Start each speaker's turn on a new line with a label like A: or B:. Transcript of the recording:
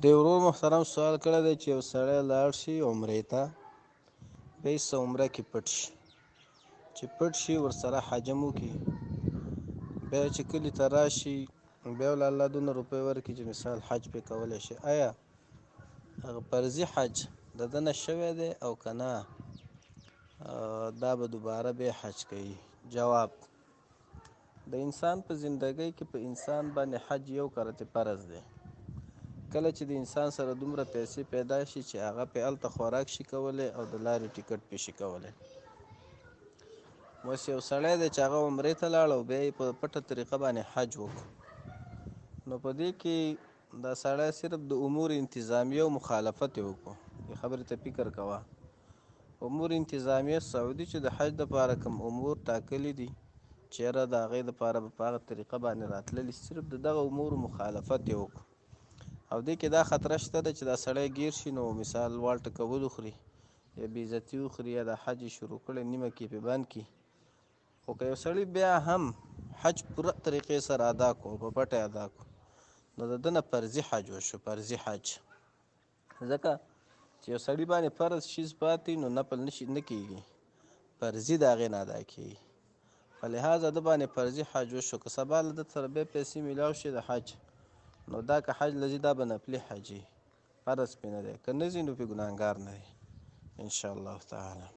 A: د ورور محترم سوال کړی دی چې یو سړی لاړ شي عمرې ته، بیا یې عمره کې پټ شي، چې پټ شي ورسره حجم وکړي، بیا چې کلي ته راشي بیا ول الله دونه روپۍ ورکړي چې مثال حج پرې کولی شي. آیا هغه فرضي حج د ده نه شوی دی او که نه دا به دوباره بیا حج کوي؟ جواب: د انسان په زندګۍ کې په انسان باندې حج یو کرته فرض دی. کله چې د انسان سره دومره پیسې پیدا شي چې هغه پې هلته خوراک شي کولی او د لارې ټیکټ پې شي کولی. اوس یو سړی دی چې هغه عمرې ته لاړ او بیا یې په پټه طریقه باندې حج وکړو، نو په دې کې دا سړی صرف د امور انتظامیه او مخالفت یې وکړو. دې خبرې ته فکر کوه. امور انتظامیه سعودي چې د حج دپاره کوم امور ټاکلي دي چې یاره د هغې دپاره به په هغه طریقه باندې راتللي، صرف د دغه امورو مخالفت یې وکړو. او دې کې دا خطره شته ده چې دا سړی ګیر شي نو مثال وال ټکول وخوري یا بې عزتي وخوري یا د حج یې شروع کړی نیمه کې پې بند کړي. خو که یو سړي بیا هم حج پوره طریقې سره ادا کړو، په پټه یې ادا کړو، نو د ده نه فرضي حج وشو، فرضي حج. ځکه چې یو سړي باندې فرض شیز پاتې نو نفل نه کېږي، فرضي د هغې نه ادا کېږي. په لحاظه ده باندې فرضي حج وشو. که سبا له ده سره بیا پیسې میلاو شي د حج، نو دا که حج لځي دا به نفلي حج وي، فرض پې نه دی. که نه ځي نو پې ګناهګار نه دی انشاءالله تعالی.